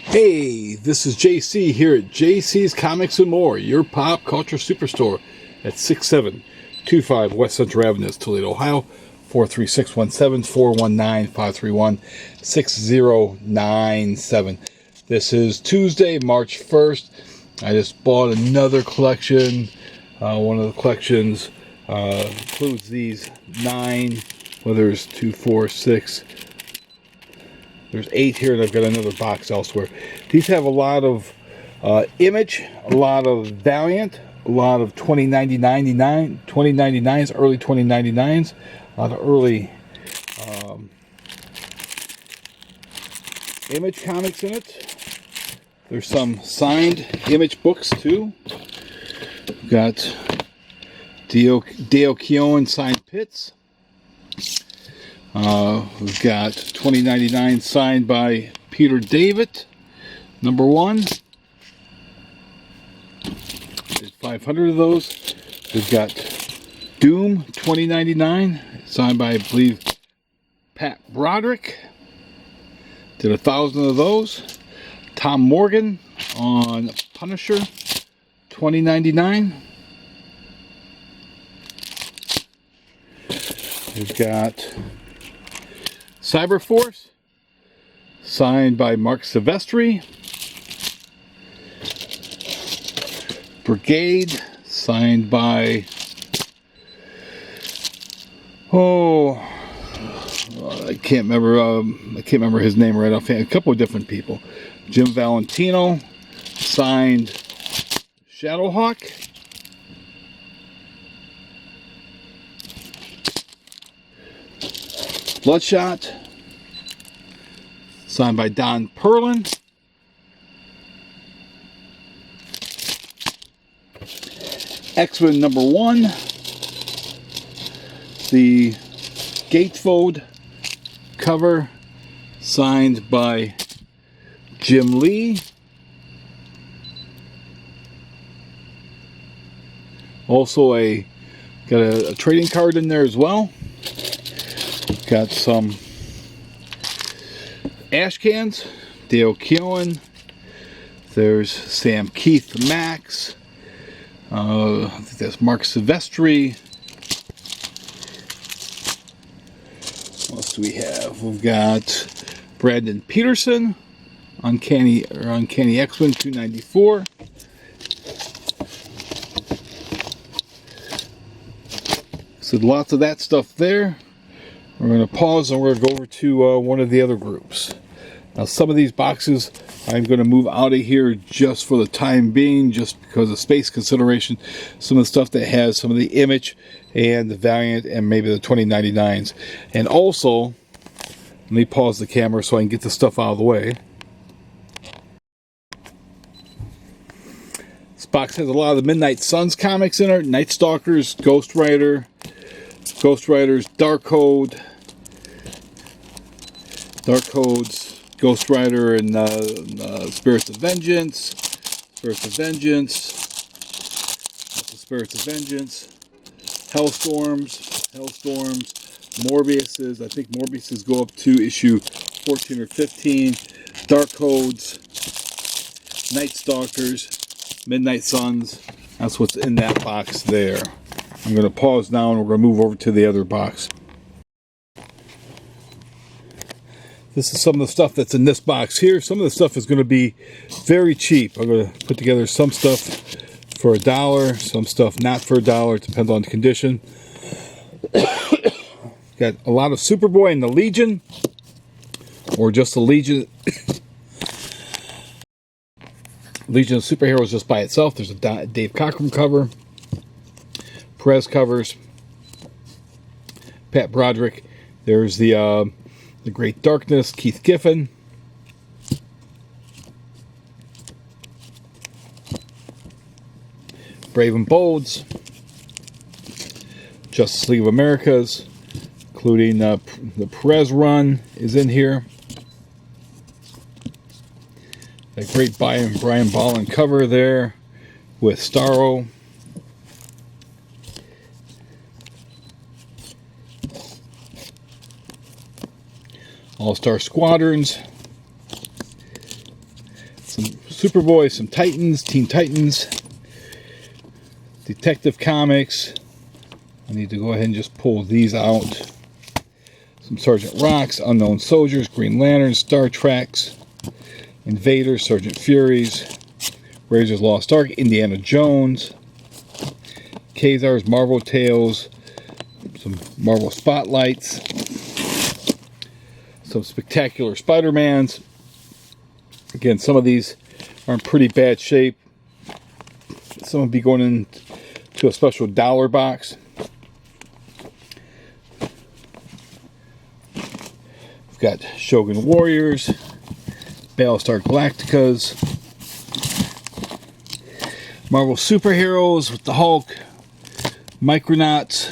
Hey, this is JC here at JC's Comics and More, your pop culture superstore at 6725 West Central Avenue, Toledo, Ohio, 43617-419-531-6097. This is Tuesday, March 1st. I just bought another collection. One of the collections includes these 9, well, there's 2, 4, 6, there's 8 here, and I've got another box elsewhere. These have a lot of Image, a lot of Valiant, a lot of 2099s, early 2099s, a lot of early Image comics in it. There's some signed Image books too. We've got Dale Keown signed Pits. We've got 2099 signed by Peter David, number 1. There's 500 of those. We've got Doom 2099 signed by, I believe, Pat Broderick. Did 1,000 of those. Tom Morgan on Punisher 2099. We've got Cyberforce, signed by Mark Silvestri. Brigade, signed by I can't remember his name right offhand. A couple of different people. Jim Valentino, signed Shadowhawk. Bloodshot, signed by Don Perlin. X-Men number 1, the Gatefold cover, signed by Jim Lee. Also got a trading card in there as well. Got some ash cans, Dale Keown. There's Sam Keith Max. I think that's Mark Silvestri. What else do we have? We've got Brandon Peterson, Uncanny X-Men 294. So lots of that stuff there. We're going to pause and we're going to go over to one of the other groups. Now, some of these boxes I'm going to move out of here just for the time being, just because of space consideration. Some of the stuff that has some of the Image and the Valiant and maybe the 2099s. And also, let me pause the camera so I can get the stuff out of the way. This box has a lot of the Midnight Suns comics in it. Night Stalkers, Ghost Riders, Dark Code, Ghost Rider, and Spirits of Vengeance, Hellstorms, Morbiuses. I think Morbiuses go up to issue 14 or 15. Dark Codes, Night Stalkers, Midnight Suns. That's what's in that box there. I'm going to pause now and we're going to move over to the other box. This is some of the stuff that's in this box here. Some of the stuff is going to be very cheap. I'm going to put together some stuff for $1, some stuff not for $1. It depends on the condition. Got a lot of Superboy and the Legion, or just the Legion. Legion of Superheroes just by itself. There's a Dave Cockrum cover, Perez covers, Pat Broderick. There's the Great Darkness, Keith Giffen. Brave and Bolds, Justice League of Americas, including the Perez run is in here. A great Brian Bolland cover there with Starro. All-Star Squadrons. some Superboy, some Titans, Teen Titans, Detective Comics. I need to go ahead and just pull these out. Some Sergeant Rocks, Unknown Soldiers, Green Lanterns, Star Treks, Invaders, Sergeant Furies, Raiders of the Lost Ark, Indiana Jones, Kazars, Marvel Tales, some Marvel Spotlights, some Spectacular Spider-Mans. Again, some of these are in pretty bad shape. Some will be going into a special dollar box. We've got Shogun Warriors, Battlestar Galacticas, Marvel Superheroes with the Hulk, Micronauts,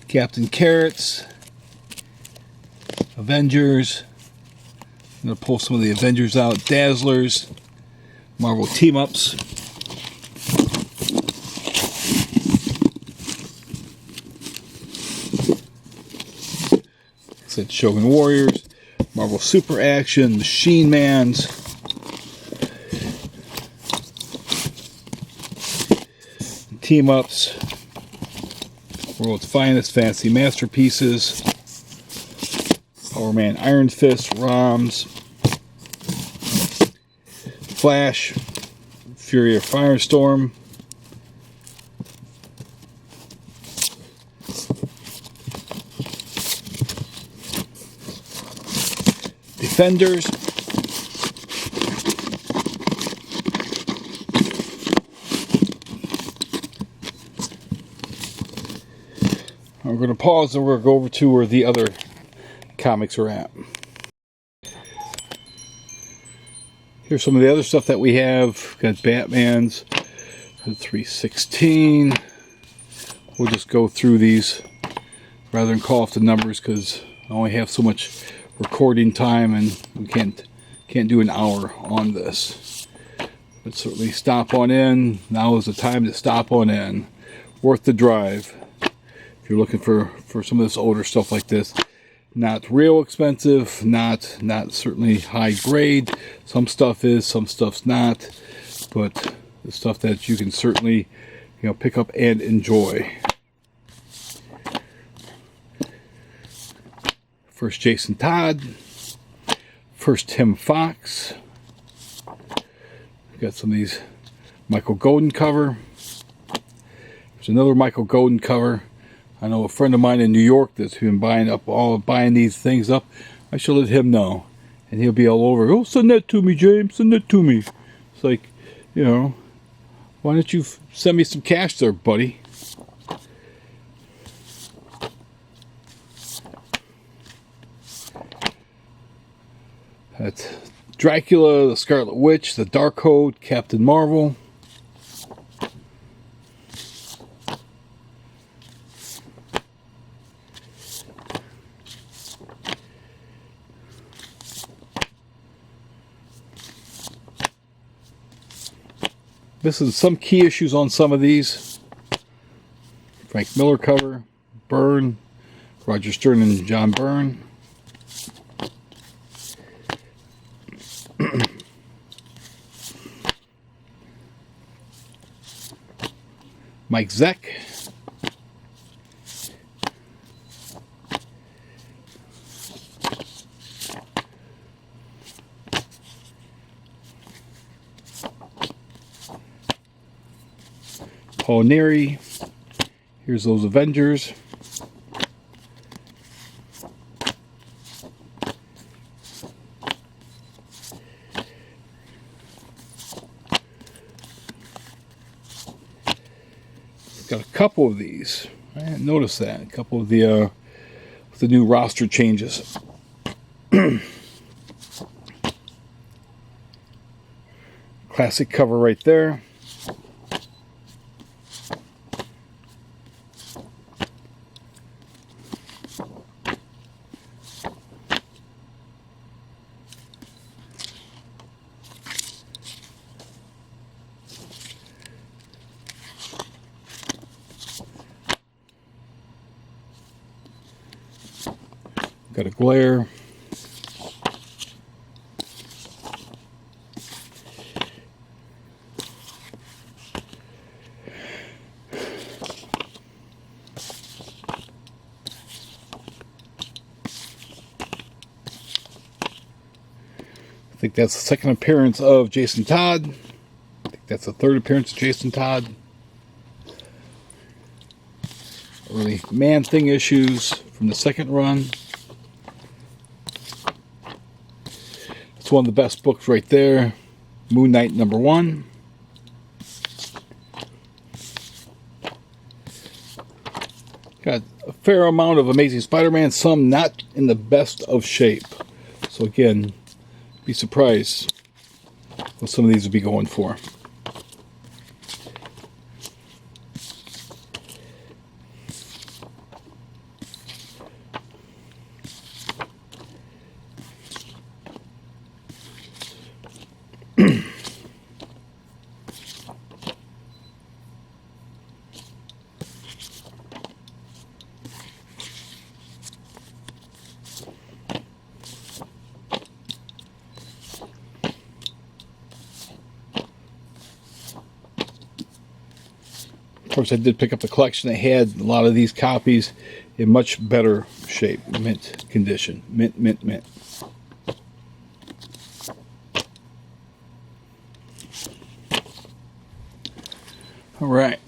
Captain Carrots, Avengers. I'm going to pull some of the Avengers out. Dazzlers, Marvel Team-Ups. I said Shogun Warriors, Marvel Super Action, Machine Mans, Team-Ups, World's Finest Fantasy Masterpieces, Power Man Iron Fist, ROMs, Flash, Fury of Firestorm, Defenders, we're going to pause and we'll go over to where the other comics are at. Here's some of the other stuff that we have. We've got Batman's, 316. We'll just go through these rather than call off the numbers because I only have so much recording time and we can't do an hour on this. But certainly stop on in. Now is the time to stop on in. Worth the drive. If you're looking for some of this older stuff like this. Not real expensive, not certainly high grade. Some stuff is, some stuff's not, but the stuff that you can certainly, pick up and enjoy. First Jason Todd, first Tim Fox. Got some of these Michael Golden cover. There's another Michael Golden cover. I know a friend of mine in New York that's been buying these things up. I should let him know. And he'll be all over. Oh, send that to me, James. Send that to me. It's like, why don't you send me some cash there, buddy? That's Dracula, the Scarlet Witch, the Darkhold, Captain Marvel. This is some key issues on some of these. Frank Miller cover, Byrne, Roger Stern and John Byrne. Mike Zeck. Paul Neary. Here's those Avengers. Got a couple of these. I hadn't noticed that. A couple of the new roster changes. Classic cover right there. Got a glare. I think that's the second appearance of Jason Todd. I think that's the third appearance of Jason Todd. Early Man-Thing issues from the second run. It's one of the best books right there. Moon Knight #1. Got a fair amount of Amazing Spider-Man, some not in the best of shape. So again, be surprised what some of these will be going for. Of course, I did pick up the collection that had a lot of these copies in much better shape, mint condition. Mint, mint, mint. All right.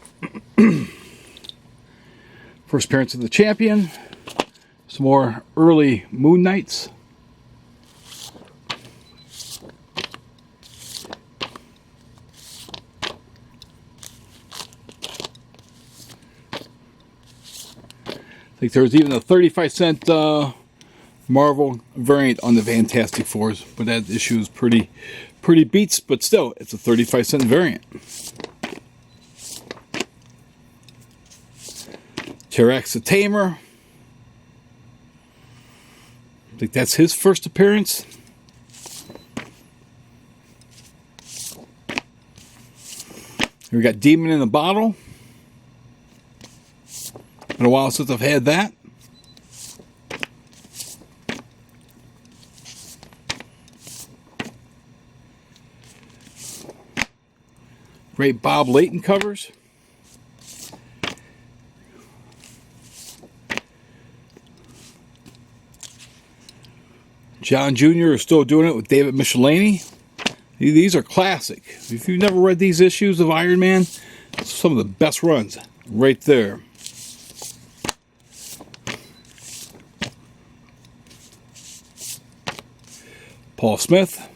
First appearance of the Champion. Some more early Moon Knights. I think there was even a 35-cent Marvel variant on the Fantastic Fours, but that issue is pretty beats, but still, it's a 35-cent variant. T-Rex the Tamer. I think that's his first appearance. Here we got Demon in the Bottle. Been a while since I've had that. Great Bob Layton covers. John Jr. is still doing it with David Michelinie. These are classic. If you've never read these issues of Iron Man, some of the best runs right there. Paul Smith,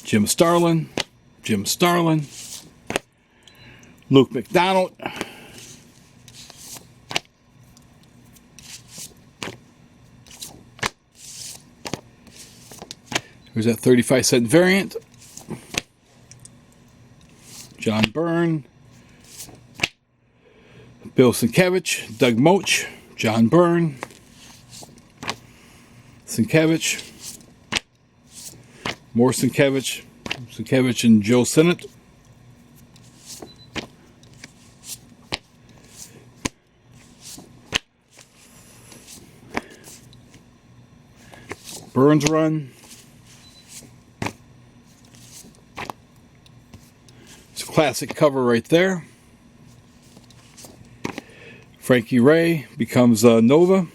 Jim Starlin, Luke McDonald, here's that 35-cent variant, John Byrne, Bill Sienkiewicz, Doug Moach, John Byrne, Sienkiewicz, more Sienkiewicz and Joe Sinnott. Burns run. It's a classic cover right there. Frankie Ray becomes Nova.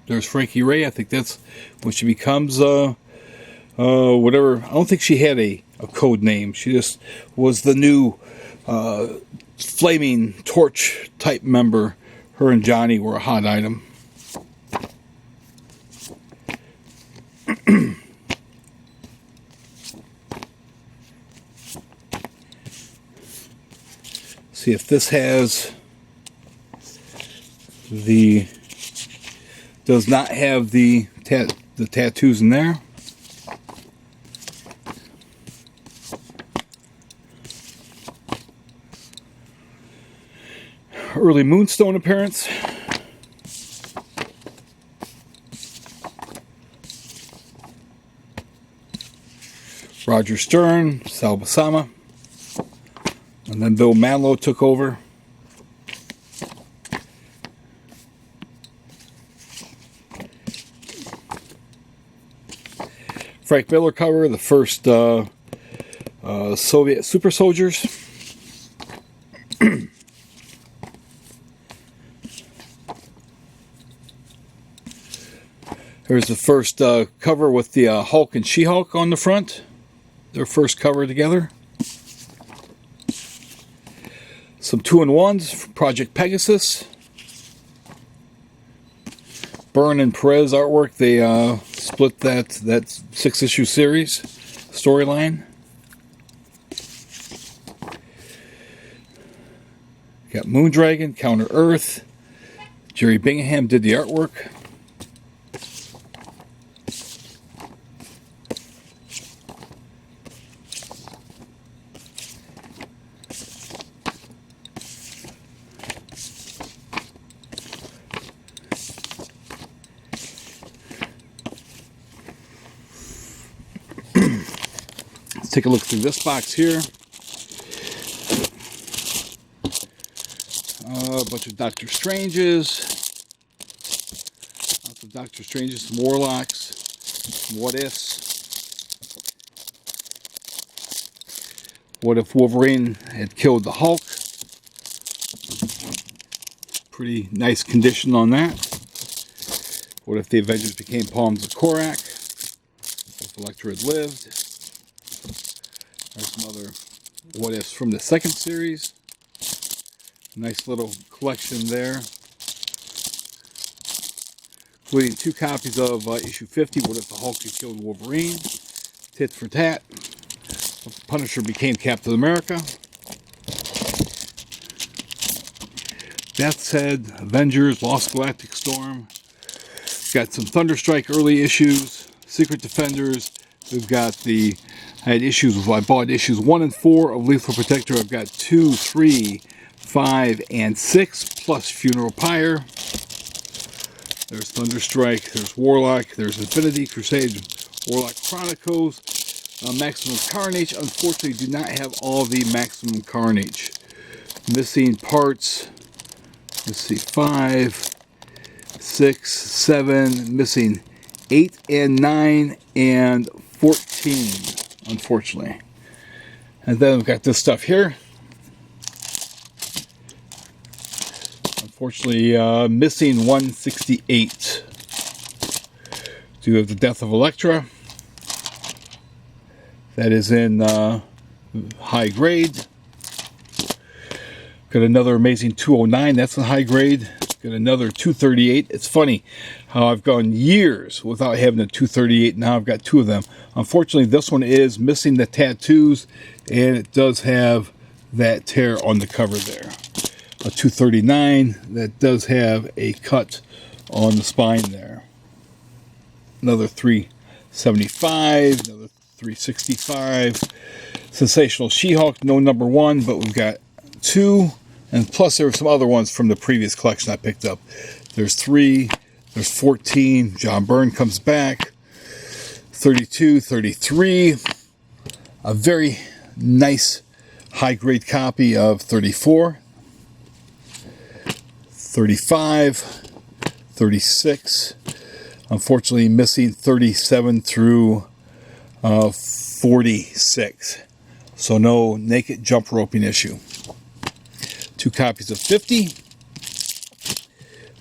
There's Frankie Ray. I think that's when she becomes whatever. I don't think she had a code name. She just was the new Flaming Torch type member. Her and Johnny were a hot item. See if this has the, does not have the tattoos in there. Early Moonstone appearance. Roger Stern, Sal Buscema, and then Bill Mantlo took over. Frank Miller cover, the first Soviet super soldiers. Here's the first cover with the Hulk and She-Hulk on the front. Their first cover together. Some 2-in-1s from Project Pegasus. Byrne and Perez artwork. They split that 6-issue series storyline. Got Moondragon, Counter Earth. Jerry Bingham did the artwork. Let's take a look through this box here. A bunch of Doctor Stranges. Lots of Doctor Stranges, some Warlocks, some What Ifs. What if Wolverine had killed the Hulk? Pretty nice condition on that. What if the Avengers became Palms of Korak? If Elektra had lived? There's some other What Ifs from the second series. Nice little collection there. Including 2 copies of issue 50, What If the Hulk Had Killed Wolverine? Tit for tat. Punisher became Captain America. Death's Head, Avengers, Lost Galactic Storm. Got some Thunderstrike early issues, Secret Defenders. We've got the, I bought issues 1 and 4 of Lethal Protector. I've got 2, 3, 5, and 6, plus Funeral Pyre. There's Thunderstrike, there's Warlock, there's Infinity Crusade, Warlock Chronicles, Maximum Carnage. Unfortunately, do not have all the Maximum Carnage. Missing parts, let's see, 5, 6, 7, missing 8 and 9 and 14, unfortunately. And then we've got this stuff here. Unfortunately, missing 168. Do you have the Death of Elektra? That is in high grade. Got another amazing 209. That's in high grade. Got another 238. It's funny how I've gone years without having a 238. Now I've got 2 of them. Unfortunately, this one is missing the tattoos, and it does have that tear on the cover there. A 239 that does have a cut on the spine there. Another 375, another 365. Sensational She-Hulk, no number 1, but we've got 2, and plus there were some other ones from the previous collection I picked up. There's 3, there's 14. John Byrne comes back. 32, 33. A very nice high-grade copy of 34. 35, 36, unfortunately missing 37 through 46, so no naked jump roping issue. 2 copies of 50,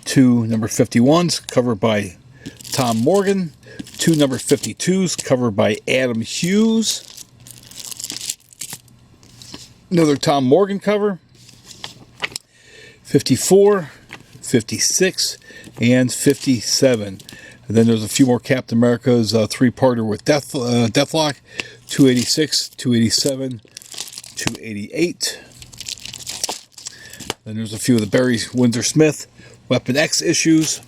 2 number 51s covered by Tom Morgan, 2 number 52s covered by Adam Hughes, another Tom Morgan cover, 54, 56, and 57. And then there's a few more Captain America's 3-parter with Deathlock, 286, 287, 288. Then there's a few of the Barry Windsor Smith Weapon X issues.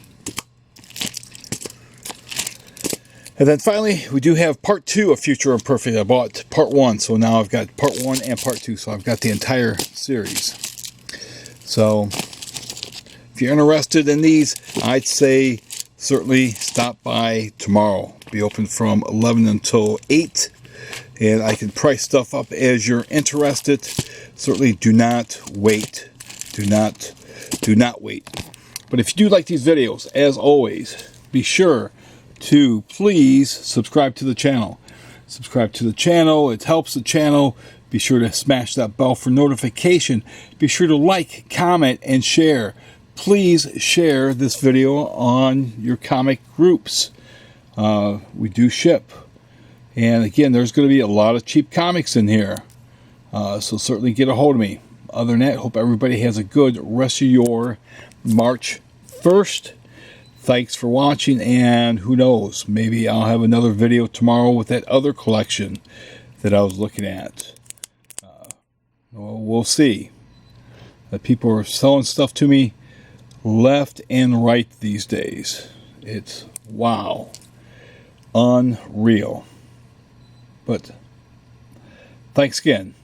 And then finally, we do have part 2 of Future Imperfect. I bought part 1, so now I've got part 1 and part 2, so I've got the entire series. So if you're interested in these, I'd say certainly stop by tomorrow. Be open from 11 until 8, and I can price stuff up as you're interested. Certainly do not wait. Do not wait. But if you do like these videos, as always, be sure to please subscribe to the channel. Subscribe to the channel. It helps the channel. Be sure to smash that bell for notification. Be sure to like, comment, and share. Please share this video on your comic groups. We do ship. And again, there's going to be a lot of cheap comics in here. So certainly get a hold of me. Other than that, hope everybody has a good rest of your March 1st. Thanks for watching, and who knows, maybe I'll have another video tomorrow with that other collection that I was looking at. Well, we'll see. People are selling stuff to me left and right these days. It's wow. Unreal. But thanks again.